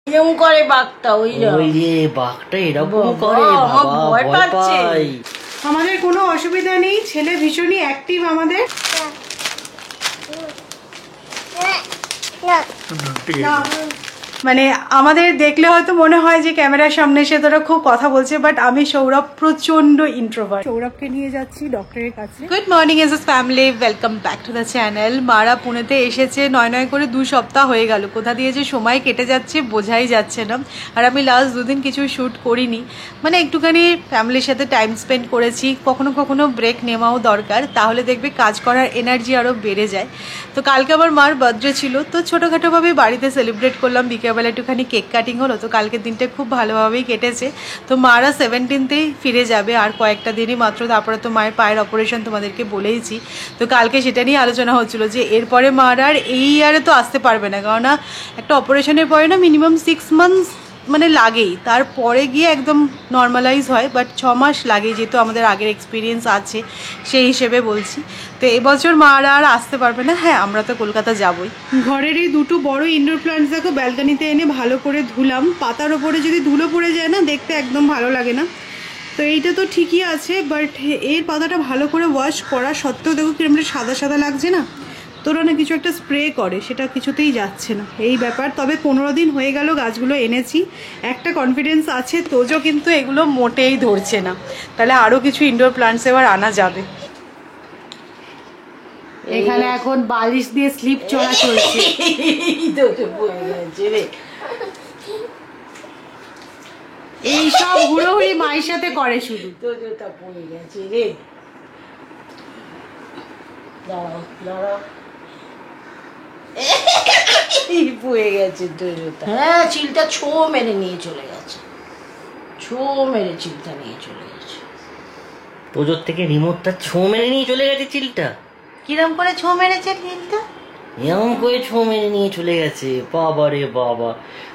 এরকম করে বাঘটা ওই রে বাঘটা এরকম করে বাবা ভয় পায়। আমাদের কোনো অসুবিধা নেই, ছেলে ভীষণই অ্যাক্টিভ আমাদের। মানে আমাদের দেখলে হয়তো মনে হয় যে ক্যামেরার সামনে এসে তোরা খুব কথা বলছে, বাট আমি সৌরভ প্রচন্ড ইন্ট্রোভার্ট। সৌরভকে নিয়ে যাচ্ছি ডক্টরের কাছে। Good morning S S family, welcome back to the channel. মারা পুনেতে এসেছে নয় করে 2 সপ্তাহ হয়ে গেল। কোথা দিয়ে যে সময় কেটে যাচ্ছে বোঝাই যাচ্ছে না। আর আমি লাস্ট 2 দিন কিছু শ্যুট করিনি, মানে একটুখানি ফ্যামিলির সাথে টাইম স্পেন্ড করেছি। কখনো কখনো ব্রেক নেওয়াও দরকার, তাহলে দেখবে কাজ করার এনার্জি আরও বেড়ে যায়। তো কালকে আমার মার বার্থডে ছিল, তো ছোটোখাটোভাবে বাড়িতে সেলিব্রেট করলাম। বিকেলবেলা একটুখানি কেক কাটিং হলো, তো কালকের দিনটা খুব ভালোভাবেই কেটেছে। তো মারা 17তেই ফিরে যাবে, আর কয়েকটা দিনই মাত্র, তারপরে তো মায়ের পায়ের অপারেশন তোমাদেরকে বলেইছি। তো কালকে সেটা নিয়ে আলোচনা হচ্ছিলো যে এরপরে মার আর এই ইয়ারে তো আসতে পারবে না, কারণ একটা অপারেশনের পরে না মিনিমাম 6 মান্থস মানে লাগেই, তারপরে গিয়ে একদম নর্মালাইজ হয়, বাট 6 মাস লাগে, যেহেতু আমাদের আগের এক্সপিরিয়েন্স আছে সেই হিসেবে বলছি। তো এবছর মারা আর আসতে পারবে না। হ্যাঁ, আমরা তো কলকাতা যাবই। ঘরের এই 2টো বড় ইনডোর প্ল্যান্টস দেখো ব্যালকনিতে এনে ভালো করে ধুলাম। পাতার ওপরে যদি ধুলো পড়ে যায় না, দেখতে একদম ভালো লাগে না। তো এইটা তো ঠিকই আছে, বাট এর পাতাটা ভালো করে ওয়াশ করা সত্ত্বেও দেখো কিরকম সাদা সাদা লাগছে না। তোরা না কিছু একটা স্প্রে করে, সেটা কিছুতেই যাচ্ছে না, এই ব্যাপার। তবে 15 দিন হয়ে গেল গাছগুলো এনেছি, একটা কনফিডেন্স আছে। তোজো কিন্তু এগুলো মোটেই ধরছে না, তাহলে আরও কিছু ইনডোর প্লান্টস এবার আনা যাবে। এখানে এখন বালিশ দিয়ে স্লিপ চলা চলছে। এইসব হুড়োহুড়ি মায়ের সাথে করে শুধু। তোজোটা পড়ে গেছে রে, দাঁড়াও দাঁড়াও, পুয়ে গেছে তোজোটা। হ্যাঁ, চিলটা ছো মেরে নিয়ে চলে গেছে, ছো মেরে চিলটা নিয়ে চলে গেছে। তোজোর থেকে রিমোটটা ছো মেরে নিয়ে চলে গেছে চিলটা। কিরম করে ছো মেরেছে চিলটা? এমন করে ছো মেরে নিয়ে চলে গেছে, বাবা রে বাবা।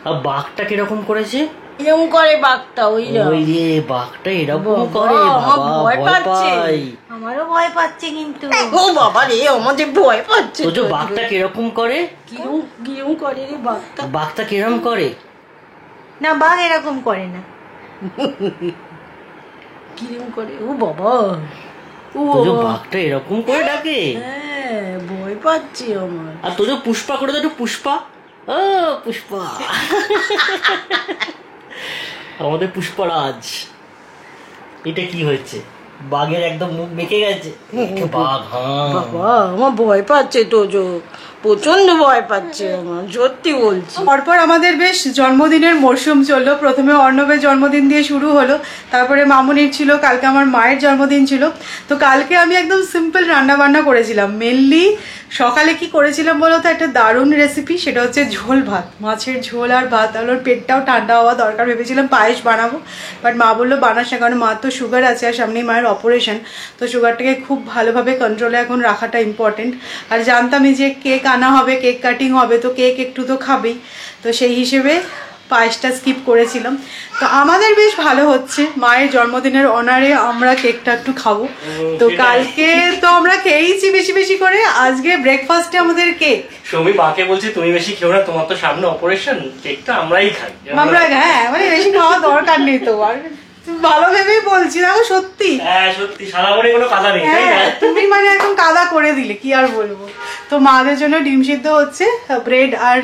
আর বাঘটা কিরকম করেছে? এরকম করে বাঘটা ওই রে বাঘটা এরকম করে বাবা ভয় পায়। আমারও ভয় পাচ্ছে কিন্তু। ও বাবা রে, আমাদের ভয় পাচ্ছে। তোজো বাঘটা কিরকম করে? কিরম করে রে বাঘটা? বাঘটা কিরম করে? না, বাঘ এরকম করে না। কিরম করে? ও বাবা, তোজো বাঘটা এরকম করে ডাকে। হ্যাঁ, ভয় পাচ্ছি আমার। আর তোজো পুষ্পা করে দাও একটু, পুষ্পা। ও পুষ্পা, আমাদের পুষ্পরাজ। এটা কি হয়েছে? বাঘের একদম মুখ বেঁকে গেছে। বাঘ, বাবা আমার ভয় পাচ্ছে তোজো, প্রচন্ড ভয় পাচ্ছে আমার, সত্যি বলছি। পরপর আমাদের বেশ জন্মদিনের মরশুম চললো। প্রথমে অর্ণবের জন্মদিন দিয়ে শুরু হলো, তারপরে মামুনির ছিল, কালকে আমার মায়ের জন্মদিন ছিল। তো কালকে আমি একদম সিম্পল রান্না বান্না করেছিলাম। মেনলি সকালে কি করেছিলাম বলো তো, একটা দারুণ রেসিপি, সেটা হচ্ছে ঝোল ভাত, মাছের ঝোল আর ভাত। আর ওর পেটটাও ঠান্ডা হওয়া দরকার, ভেবেছিলাম পায়েস বানাবো, বাট মা বললো বানাস না, কারণ মার তো সুগার আছে আর সামনেই মায়ের অপারেশন। তো সুগারটাকে খুব ভালোভাবে কন্ট্রোলে এখন রাখাটা ইম্পর্টেন্ট। আর জানতামই যে কেক আনা হবে, কেক কাটিং হবে, তো কেক একটু তো খাবেই, তো সেই হিসেবে পায়েসটা স্কিপ করেছিলাম। তো আমাদের বেশ ভালো হচ্ছে, মায়ের জন্মদিনের অনারে আমরা কেকটা একটু খাবো। তো কালকে তো আমরা খেয়েছি বেশি বেশি করে, আজকে ব্রেকফাস্টে আমাদের কেক। সৌমি মাকে বলছি তুমি বেশি খেও না, তোমার তো সামনে অপারেশন, কেকটা আমরাই খাই। আমরা, হ্যাঁ মানে বেশি খাওয়া দরকার নেই তো। আর ভালো ভেবেই বলছি, দেখো সত্যি। হ্যাঁ সত্যি, সাদা মনে কোনো কাদা নেই, তাই না? তুমি মানে এখন কাদা করে দিলে, কি আর বলবো। তো মাদের জন্য ডিম সিদ্ধ হচ্ছে, ব্রেড আর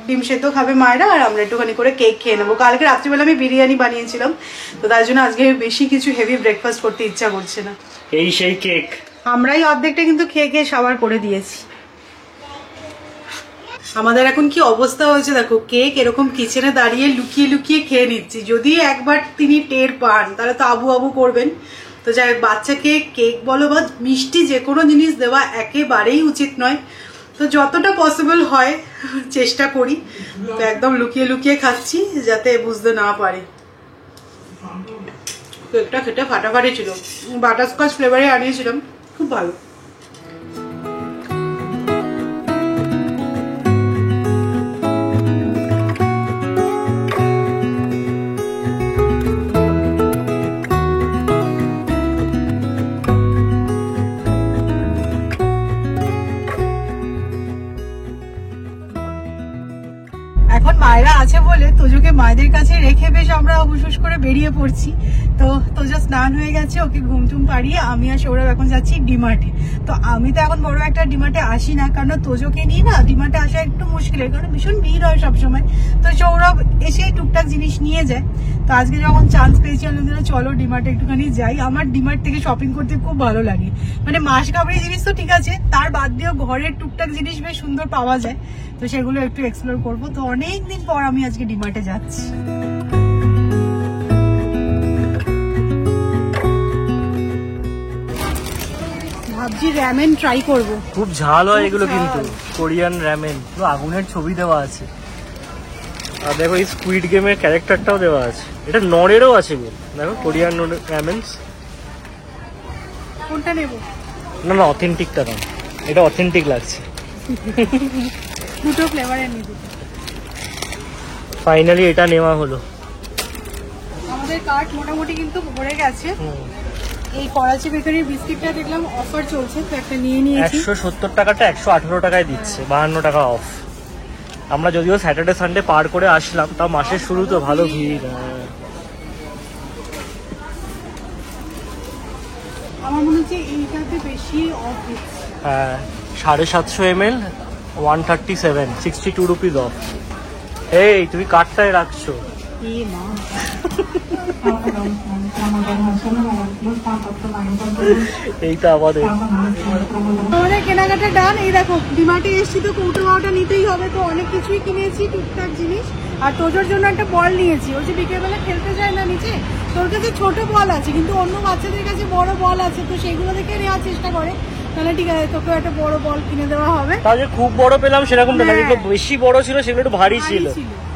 ডিম সিদ্ধ খাবে মায়েরা, আর আমরা একটুখানি করে কেক খেয়ে নেবো। কালকে রাত্রিবেলা আমি বিরিয়ানি বানিয়েছিলাম, তো তার জন্য আজকে বেশি কিছু হেভি ব্রেকফাস্ট করতে ইচ্ছা করছে না। এই সেই কেক আমরাই অর্ধেকটা কিন্তু খেয়ে খেয়ে সাবার করে দিয়েছি। আমাদের এখন কি অবস্থা হয়েছে দেখো, কেক এরকম কিচেনে দাঁড়িয়ে লুকিয়ে লুকিয়ে খেয়ে নিচ্ছি। যদি একবার তিনি টের পান তাহলে তো আবু আবু করবেন। তো যাই হোক, বাচ্চাকে কেক বলো বা মিষ্টি যে কোনো জিনিস দেওয়া একেবারেই উচিত নয়। তো যতটা পসিবল হয় চেষ্টা করি, তো একদম লুকিয়ে লুকিয়ে খাচ্ছি যাতে বুঝতে না পারে। কেকটা খেতে ফাটাফাটি ছিল, বাটারস্কচ ফ্লেভারে আনিয়েছিলাম, খুব ভালো। এখন মায়েরা আছে বলে তোজো রেখে বেশ আমরা হুশ করে বেরিয়ে পড়ছি। তো তোজো স্নান হয়ে গেছে, ওকে ঘুম টুম পাড়িয়ে আমি আর সৌরভ এখন যাচ্ছি ডিমার্টে। তো আমি তো এখন বড় একটা ডিমার্টে আসি না, কারণ তোজোকে নিয়ে না ডিমার্টে আসা একটু মুশকিলের, কারণ ভীষণ ভিড় হয় সবসময়। তো সৌরভ এসে টুকটাক জিনিস নিয়ে যায়। তো আজকে যখন চান্স পেয়েছি আমি চলো ডিমার্টে একটুখানি যাই। আমার ডিমার্ট থেকে শপিং করতে খুব ভালো লাগে, মানে মাস কাপড়ের জিনিস তো ঠিক আছে, তার বাদ দিয়েও ঘরের টুকটাক জিনিস বেশ সুন্দর পাওয়া যায়। তো সেগুলো একটু এক্সপ্লোর করবো। তো অনেকদিন পর আমি আজকে ডিমার্টে যাচ্ছি। ভাবছি র্যামেন ট্রাই করবো। খুব ঝাল হয় এগুলো, কিন্তু কোরিয়ান র্যামেন পুরো আগুনের ছবি দেওয়া আছে। আর দেখো এই স্কুইড গেমের ক্যারেক্টারটাও দেওয়া আছে, এটা নরেরও আছে গো, দেখো কোরিয়ান র্যামেন্স। কোনটা নেবো? না না, অথেন্টিকটা না, এটা অথেন্টিক লাগছে। দুটো ফ্লেভারের নিবো। ফাইনালি এটা নেওয়া হলো। আমাদের কার্ট মোটামুটি কিন্তু ভরে গেছে। এই করাচি বেকারির বিস্কিটটা দেখলাম অফার চলছে, তো একটা নিয়ে নিয়েছি। 170 টাকাটা 118 টাকায় দিচ্ছে, 52 টাকা অফ। আমরা যদিও স্যাটারডে সানডে পার করে আসলাম, তাও মাসের শুরু তো ভালো ভিড়। আমার মনে হচ্ছে এইটাতে বেশি অফ দিচ্ছে। হ্যাঁ, 750 ml 137, 62 রুপিস অফ। এই তুমি কার্ডটায় রাখছো? মা এই তো আমাদের কেনাকাটা ডান। এই দেখো ডিমার্টে এসছি তো কৌটো বাওটা নিতেই হবে, তো অনেক কিছুই কিনেছি টুকটাক জিনিস। আর তোজোর জন্য একটা বল নিয়েছি, ও যে বিকেলবেলা খেলতে যায় না নিচে, তোর কাছে ছোট বল আছে কিন্তু অন্য বাচ্চাদের কাছে বড় বল আছে, তো সেগুলো দেখে নেওয়ার চেষ্টা করে। তাহলে ঠিক আছে, তোকে একটা বড় বল কিনে দেওয়া হবে। তাও যে খুব বড় পেলাম সেরকমটা না, যেগুলো বেশি বড় ছিল সেগুলো একটু ভারী ছিল,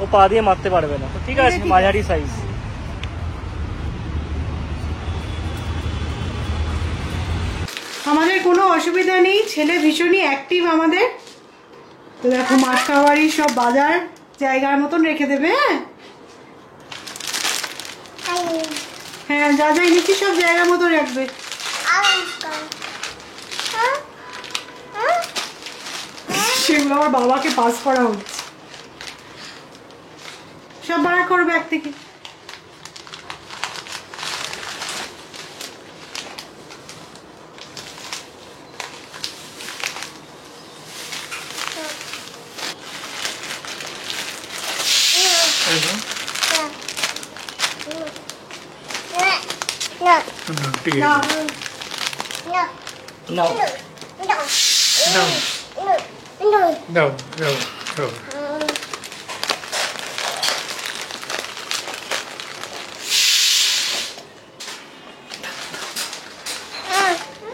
ও পা দিয়ে মারতে পারবে না। তো ঠিক আছে, মাঝারি সাইজ। আমাদের কোনো অসুবিধা নেই, ছেলে ভীষণই অ্যাক্টিভ আমাদের। তো দেখো মাসকাবাড়ির সব বাজার জায়গার মতন রেখে দেবে। হ্যাঁ, যা যা এনেছি সব জায়গার মতো রাখবে। সেগুলো আমার বাবাকে পাস করা হচ্ছে, সব বার করো ব্যাগ থেকে।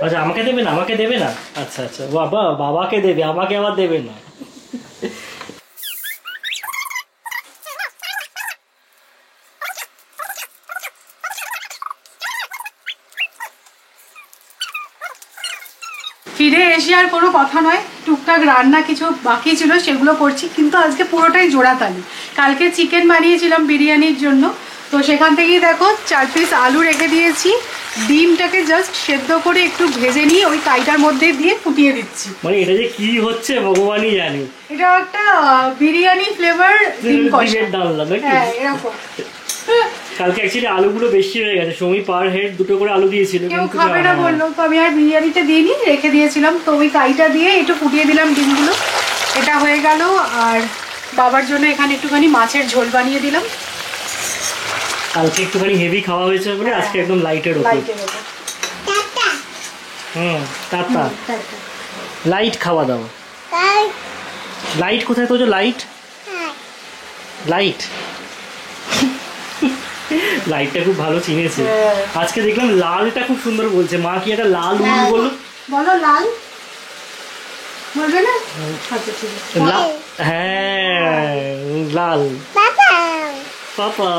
আচ্ছা, আমাকে দেবে না, আমাকে দেবে না। আচ্ছা আচ্ছা, বাবা বাবাকে দেবে, আমাকে আবার দেবে না। ফিরে এসে আর কোনো কথা নয়, টুকটাক রান্না কিছু বাকি ছিল সেগুলো করছি, কিন্তু আজকে পুরোটাই জোড়াতালি। কালকে চিকেন বানিয়েছিলাম বিরিয়ানির জন্য, তো সেখান থেকেই দেখো 4 পিস আলু রেখে দিয়েছি। ডিমটাকে জাস্ট সেদ্ধ করে একটু ভেজে নিয়ে ওই কাইটার মধ্যে দিয়ে ফুটিয়ে দিচ্ছি। মানে এটা যে কি হচ্ছে ভগবানই জানে। এটা একটা বিরিয়ানি ফ্লেভার ডিম কষা। হ্যাঁ, এরকম। কালকে অ্যাকচুয়ালি আলুগুলো বেশি হয়ে গেছে, সমী পার হেড 2টো করে আলু দিয়েছিল, কেউ খাবে না বললো, তো আমি আর বিরিয়ানিতে দিইনি, রেখে দিয়েছিলাম। তো ওই কাইটা দিয়ে একটু ফুটিয়ে দিলাম ডিমগুলো, এটা হয়ে গেল। আর বাবার জন্য এখানে একটুখানি মাছের ঝোল বানিয়ে দিলাম। কালকে একটুখানি হেভি খাওয়া হয়েছে বলে আজকে একদম লাইটের উপর। টাটা লাইট খাওয়া দাও। লাইট কোথায় তো? লাইট লাইট লাইটটা খুব ভালো চিনেছে। আজকে দেখলাম লালটা খুব সুন্দর বলছে, মা কি একটা লাল উল বললো। বলো লাল বলবে না? আচ্ছা ঠিক আছে। হ্যাঁ, লাল পাপা।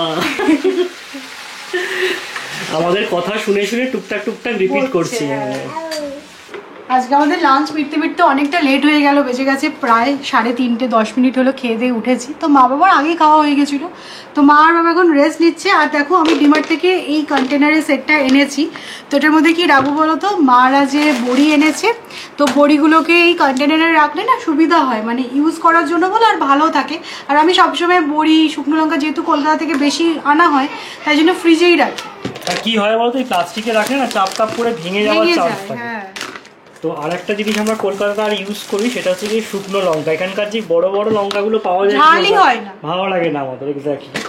আমাদের কথা শুনে শুনে টুকটাক টুকটাক রিপিট করছি। আজকে আমাদের লাঞ্চ ফিরতে ফিরতে অনেকটা লেট হয়ে গেল, বেজে গেছে প্রায় 3:30, 10 মিনিট হলো খেয়ে দিয়ে উঠেছি। তো মা বাবার আগেই খাওয়া হয়ে গেছিলো, তো মা আর বাবা এখন রেস্ট নিচ্ছে। আর দেখো আমি ডিমার্ট থেকে এই কন্টেনারের সেটটা এনেছি। তো এটার মধ্যে কি রাখবো বলো তো, মারা যে বড়ি এনেছে, তো বড়িগুলোকে এই কন্টেনারে রাখলে না সুবিধা হয়, মানে ইউজ করার জন্য বলো, আর ভালো থাকে। আর আমি সবসময় বড়ি শুকনো লঙ্কা যেহেতু কলকাতা থেকে বেশি আনা হয়, তাই জন্য ফ্রিজেই রাখি। আর কি হয় বলতো, এই প্লাস্টিকে রাখলে না চাপ টাপ করে ভেঙে যাওয়ার চান্স থাকে। হ্যাঁ। তো আর একটা জিনিস আমরা কলকাতাতে আর ইউজ করি, সেটা হচ্ছে যে শুকনো লঙ্কা। এখানকার যে বড় বড় লঙ্কাগুলো পাওয়া যায়, ঝালই হয় না, ভালো লাগে না আমাদের। এক্স্যাক্টলি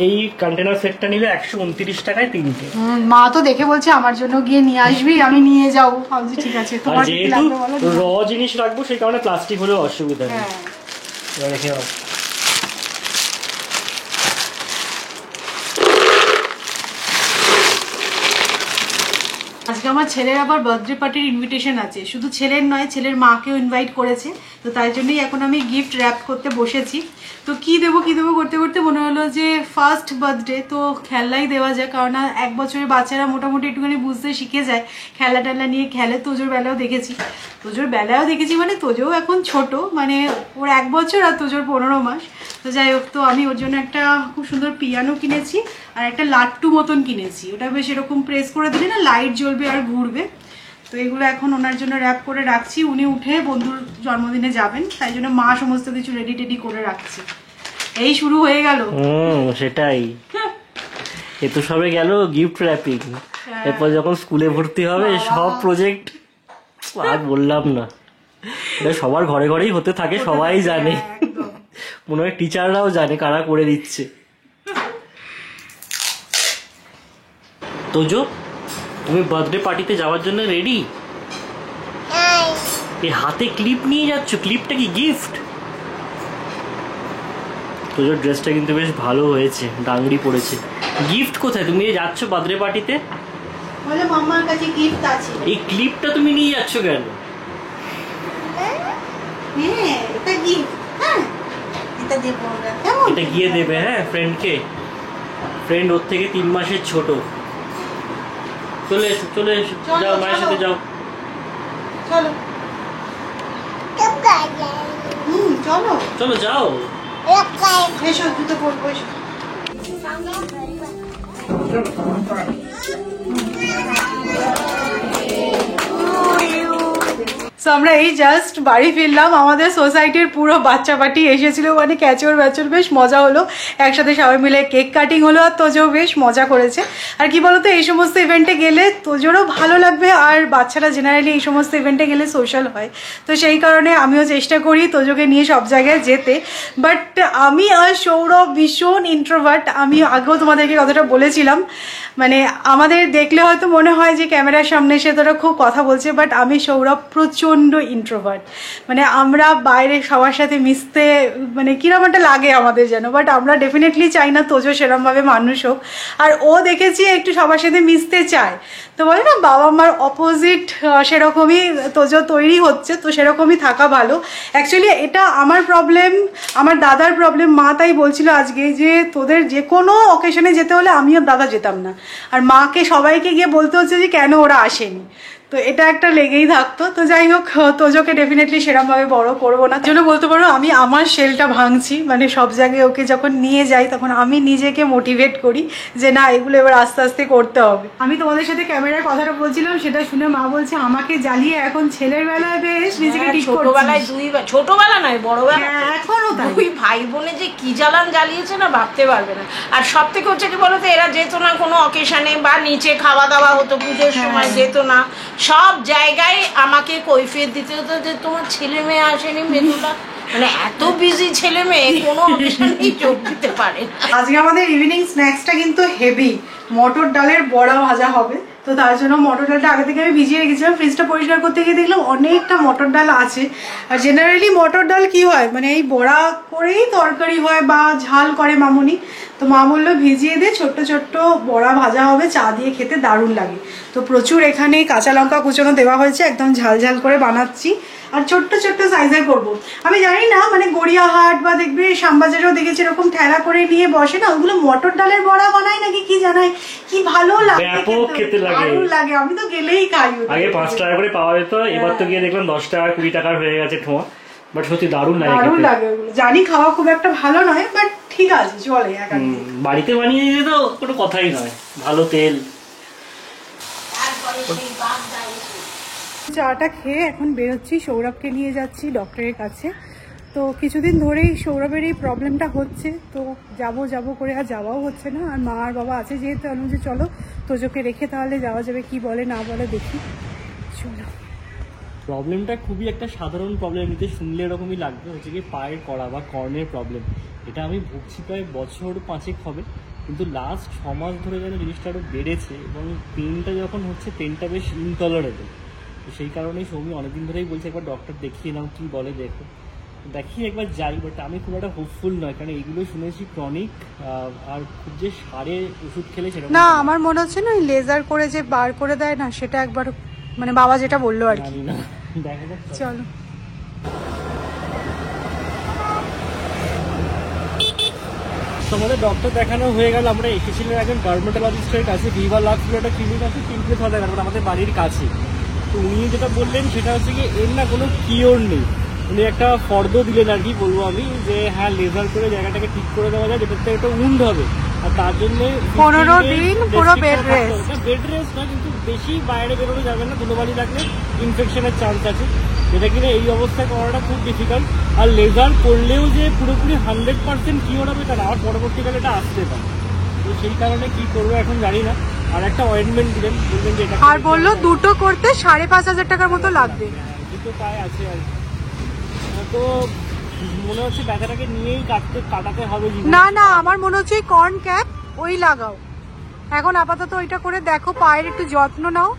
এই কন্টেনার সেটটা নিলে 129 টাকায় 3টে। মা তো দেখে বলছে আমার জন্য গিয়ে নিয়ে আসবি, আমি নিয়ে যাবো। ভাবছি ঠিক আছে, তোমার কি লাগবে বলো। র জিনিস রাখবো সেই কারণে প্লাস্টিক হলেও অসুবিধা নেই। রেখে দাও। আজকে আমার ছেলের আবার বার্থডে পার্টির ইনভিটেশন আছে, শুধু ছেলের নয়, ছেলের মাকেও ইনভাইট করেছে। তো তাই জন্যই এখন আমি গিফট র্যাপ করতে বসেছি। তো কি দেবো করতে করতে মনে হলো যে ফার্স্ট বার্থডে তো খেলনাই দেওয়া যায়, কারণ 1 বছরের বাচ্চারা মোটামুটি একটুখানি বুঝতে শিখে যায়, খেলনা টেলনা নিয়ে খেলে। তোজোর বেলাও দেখেছি মানে তোজোও এখন ছোট, মানে ওর 1 বছর আর তোজোর 15 মাস। তো যাই হোক, তো আমি ওর জন্য একটা খুব সুন্দর পিয়ানো কিনেছি আর একটা লাট্টু মতন কিনেছি। ওটা বেশ এরকম প্রেস করে দিলে না লাইট জ্বলবে আর ঘুরবে। তো এগুলো এখন ওনার জন্য র্যাপ করে রাখছি। উনি উঠে বন্ধুর জন্মদিনে যাবেন, তাই জন্য মা সমস্ত কিছু রেডি টেডি করে রাখছি। এই শুরু হয়ে গেল। সেটাই, এ তো সবে গেল গিফট র্যাপিং। এরপর যখন স্কুলে ভর্তি হবে সব প্রজেক্ট আর বললাম না, এটা সবার ঘরে ঘরেই হতে থাকে, সবাই জানে। মনে হয় টিচাররাও জানে কারা করে দিচ্ছে। তোজো, তুমি বার্থডে পার্টিতে যাওয়ার জন্য রেডি? এই হাতে ক্লিপ নিয়ে যাচ্ছ, ক্লিপটা কি গিফট? তোজোর ড্রেসটা কিন্তু বেশ ভালো হয়েছে, ডাংরি পড়েছে। গিফট কোথায়? তুমি যাচ্ছ বার্থডে পার্টিতে? বলে মাম্মার কাছে গিফট আছে। এই ক্লিপটা তুমি নিয়ে যাচ্ছ কেন? হ্যাঁ, এটা গিফট। হ্যাঁ, এটা দেব আমরা। কেমন? এটা গিয়ে দেবে, হ্যাঁ, ফ্রেন্ডকে। ফ্রেন্ড ওর থেকে 3 মাসের ছোট। চলে এসো যাও, মায়ের সাথে যাও। চলো চলো যাও। এসো, জুতো পরবো, এসো। সো আমরা এই জাস্ট বাড়ি ফিরলাম। আমাদের সোসাইটির পুরো বাচ্চা পার্টি এসেছিল, মানে ক্যাচর ব্যাচর, বেশ মজা হলো। একসাথে সবাই মিলে কেক কাটিং হলো, আর তোজো বেশ মজা করেছে। আর কি বলতো, এই সমস্ত ইভেন্টে গেলে তোজোরও ভালো লাগবে, আর বাচ্চারা জেনারেলি এই সমস্ত ইভেন্টে গেলে সোশ্যাল হয়। তো সেই কারণে আমিও চেষ্টা করি তোজোকে নিয়ে সব জায়গায় যেতে। বাট আমি আর সৌরভ ভীষণ ইন্ট্রোভার্ট। আমি আগেও তোমাদেরকে কথাটা বলেছিলাম, মানে আমাদের দেখলে হয়তো মনে হয় যে ক্যামেরার সামনে এসে তোরা খুব কথা বলছে, বাট আমি সৌরভ প্রচণ্ড ইন্ট্রোভার্ট। মানে আমরা বাইরে সবার সাথে মিশতে মানে কিরকম একটা লাগে আমাদের যেন, বাট আমরা ডেফিনেটলি চাই না তোজো সেরমভাবে মানুষ হোক। আর ও দেখেছি একটু সবার সাথে মিশতে চায়। তো বলে না বাবা মার অপোজিট, সেরকমই তোজো তৈরি হচ্ছে। তো সেরকমই থাকা ভালো। অ্যাকচুয়ালি এটা আমার প্রবলেম, আমার দাদার প্রবলেম। মা তাই বলছিল আজকে যে তোদের যে কোনো অকেশনে যেতে হলে আমি আর দাদা যেতাম না, আর মাকে সবাইকে গিয়ে বলতে হচ্ছে যে কেন ওরা আসেনি। তো এটা একটা লেগেই থাকতো। তো যাই হোক, তোজোকে ডেফিনেটলি সেরমভাবে বড় করবো না, জন্য বলতে পারো আমি আমার শেলটা ভাঙছি। মানে সব জায়গায় ওকে যখন নিয়ে যাই তখন আমি নিজেকে মোটিভেট করি যে না, এগুলো এবার আস্তে আস্তে করতে হবে। আমি তোমাদের সাথে ক্যামেরার কথাটা বলছিলাম, সেটা শুনে মা বলছে আমাকে জ্বালিয়ে এখন ছেলের বেলায় বেশ নিজেকে ঠিক করছিস। ছোটবেলায় ছোটবেলা নয়, বড়বেলা এখনো দুই ভাই বোনে যে কি জ্বালান জ্বালিয়েছে না, ভাবতে পারবে না। আর সব থেকে হচ্ছে কি বলতো, এরা যেত না কোনো অকেশনে, বা নিচে খাওয়া দাওয়া হতো পুজোর সময় যেত না। সব জায়গায় আমাকে কৈফিয়ত দিতে হতো যে তোমার ছেলে মেয়ে আসেনি মেদুলা। মানে এত বিজি ছেলে মেয়ে, কোনো অকেশনেই যোগ দিতে পারে। আজকে আমাদের ইভিনিং স্ন্যাক্সটা কিন্তু হেভি। মটর ডালের বড়া ভাজা হবে, তো তার জন্য মটর ডালটা আগে থেকে আমি ভিজিয়ে রেখেছিলাম। ফ্রিজটা পরিষ্কার করতে গিয়ে দেখলাম অনেকটা মটর ডাল আছে। আর জেনারেলি মটর ডাল কি হয়, মানে এই বড়া করেই তরকারি হয় বা ঝাল করে মামুনি। তো মা বললো ভিজিয়ে দিয়ে ছোট্ট ছোট্ট বড়া ভাজা হবে, চা দিয়ে খেতে দারুণ লাগে। তো প্রচুর এখানে কাঁচা লঙ্কা কুচনো দেওয়া হয়েছে, একদম ঝাল ঝাল করে বানাচ্ছি। আর ছোট্ট ছোট্ট সাইজের করবো। আমি জানি না মানে গড়িয়াহাট বা দেখবে শ্যামবাজারেও দেখেছি এরকম ঠেলা করে নিয়ে বসে না, ওগুলো মটর ডালের বড়া বানায় নাকি কি জানায়, কি ভালো লাগে, ব্যাপক খেতে লাগে, ভালো লাগে, আমি তো গেলেই খাই। আগে 5 টাকা করে পাওয়া যেত, এবার তো গিয়ে দেখলাম 10 টাকা 20 টাকার হয়ে গেছে ঠোঁয়া। বাট সত্যি দারুণ লাগে, দারুণ লাগে ওগুলো। জানি খাওয়া খুব একটা ভালো নয়, বাট ঠিক আছে চলে। বাড়িতে বানিয়ে দিলে তো কোনো কথাই নয়, ভালো তেল। চাটা খেয়ে এখন বেরোচ্ছি, সৌরভকে নিয়ে যাচ্ছি ডক্টরের কাছে। তো কিছুদিন ধরেই সৌরভের এই প্রবলেমটা হচ্ছে, তো যাব করে আর যাওয়াও হচ্ছে না। আর মা আর বাবা আছে যেহেতু, আমি যে চলো তোজোকে রেখে তাহলে যাওয়া যাবে, কি বলে না বলে দেখি, চলো। প্রবলেমটা খুবই একটা সাধারণ প্রবলেম, এমনিতে শুনলে এরকমই লাগবে, হচ্ছে কি পায়ের কড়া বা কর্নের প্রবলেম। এটা আমি ভুগছি প্রায় বছর 5 হবে, কিন্তু লাস্ট 6 মাস ধরে যেন জিনিসটা আরও বেড়েছে, এবং পেনটা যখন হচ্ছে পেনটা বেশ ইনটলারেবল। তো সেই কারণেই সৌমি অনেকদিন ধরেই বলছে একবার ডক্টর দেখিয়ে নাও, কী বলে দেখো, দেখি একবার যাই। বাট আমি খুব একটা হোপফুল নয়, কারণ এইগুলো শুনেছি ক্রনিক, আর খুব যে সারে ওষুধ খেলে সেরকম না, আমার মনে হচ্ছে না ওই লেজার করে যে বার করে দেয় না, সেটা একবার মানে বাবা যেটা বললো আর কি। জানি না, দেখা যাক। চলো। তোমাদের ডক্টর দেখানো হয়ে গেল, আমরা এসেছিলাম একজন ডার্মাটোলজিস্টের কাছে, ভিভা লাক্স বলে একটা ক্লিনিক আছে, তিনটে ছয় দেখা আমাদের বাড়ির কাছে। তো উনি যেটা বললেন সেটা হচ্ছে কি এর না কোনো কিওর নেই। উনি একটা ফর্দ দিলেন আর কি বলবো আমি, যে হ্যাঁ লেজার করে জায়গাটাকে ঠিক করে দেওয়া যায়, যেটাতে একটা উন্ড হবে, আর তার জন্য 15 দিন পুরো বেড রেস্ট। বেড রেস্ট না, কিন্তু বেশি বাইরে বেরোনো যাবে না, ধুলোবালি লাগলে ইনফেকশনের চান্স আছে, যেটা কিনা এই অবস্থায় করাটা খুব ডিফিকাল্ট। আর লেজার করলেও যে পুরোপুরি 100% কিওর হবে তা না, আর পরবর্তীকালে এটা আসতে পারে। তো সেই কারণে কি করবো এখন জানি না। আর একটা অয়েন্টমেন্ট দিলেন, বললেন যে এটা, আর বললো দুটো করতে 5,500 টাকার মতো লাগবে। দুটো পায়ে আছে আর কি। তো মনে হচ্ছে ব্যথাটাকে নিয়েই কাটাতে হবে। না না, আমার মনে হচ্ছে ওই কর্ন ক্যাপ ওই লাগাও এখন আপাতত, ওইটা করে দেখো, পায়ের একটু যত্ন নাও।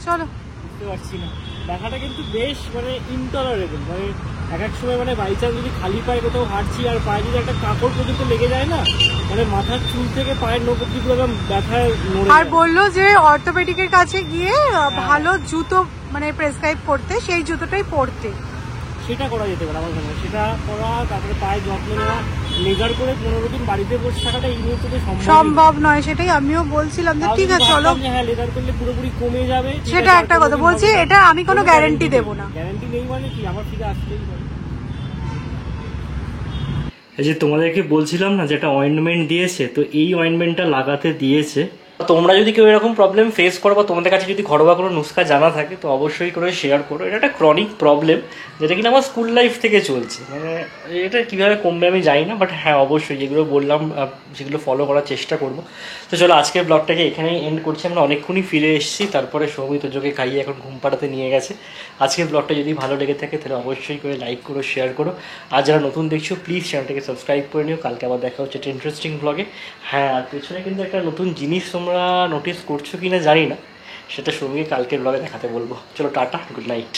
চলো। বুঝতে পারছি না, ব্যথাটা কিন্তু বেশ মানে ইনটলারেবল, মানে এক সময় মানে বাই চান্স যদি খালি পায়ে কোথাও হাঁটছি আর পায়ে যদি একটা কাপড় পর্যন্ত লেগে যায় না, মানে মাথার চুল থেকে পায়ের নখ অব্দি পুরো ব্যথায় নড়ে যায়। আর বললো যে অর্থোপেডিকের কাছে গিয়ে ভালো জুতো মানে প্রেসক্রাইব করতে, সেই জুতোটাই পরতে। সেটা করা যেতে পারে আমার মনে হয়, সেটা করা, তারপরে পায়ের যত্ন নেওয়া। লেজার করে 15 দিন বাড়িতে বসে থাকাটা এই মুহূর্তে সম্ভব নয়, সেটাই আমিও বলছিলাম যে ঠিক আছে চলো। হ্যাঁ, লেজার করলে পুরোপুরি কমে যাবে, সেটা একটা কথা বলছি, এটা আমি কোনো গ্যারান্টি দেবো না। গ্যারান্টি নেই মানে কি, আমার ফিরে আসতেই পারে। এই যে তোমাদেরকে বলছিলাম না যে একটা অয়েন্টমেন্ট দিয়েছে, তো এই অয়েন্টমেন্টটা লাগাতে দিয়েছে। তোমরা যদি কেউ এরকম প্রবলেম ফেস করো বা তোমাদের কাছে যদি ঘরোয়া কোনো নুস্খা জানা থাকে তো অবশ্যই করে শেয়ার করো। এটা একটা ক্রনিক প্রবলেম, যেটা কিনা আমার স্কুল লাইফ থেকে চলছে। মানে এটা কীভাবে কমবে আমি জানি না, বাট হ্যাঁ অবশ্যই যেগুলো বললাম সেগুলো ফলো করার চেষ্টা করবো। তো চলো আজকের ব্লগটাকে এখানেই এন্ড করছি। আমরা অনেকক্ষণই ফিরে এসেছি, তারপরে সৌমিত তোজোকে খাইয়ে এখন ঘুম পাড়াতে নিয়ে গেছে। আজকের ব্লগটা যদি ভালো লেগে থাকে তাহলে অবশ্যই করে লাইক করো, শেয়ার করো। আর যারা নতুন দেখছো প্লিজ চ্যানেলটাকে সাবস্ক্রাইব করে নিও। কালকে আবার দেখা হচ্ছে একটা ইন্টারেস্টিং ব্লগে। হ্যাঁ, আর পেছনে কিন্তু একটা নতুন জিনিস তোমরা নোটিস করছো কি না জানি না, সেটা সৌমিকে কালকের ব্লগে দেখাতে বলবো। চলো টাটা, গুড নাইট।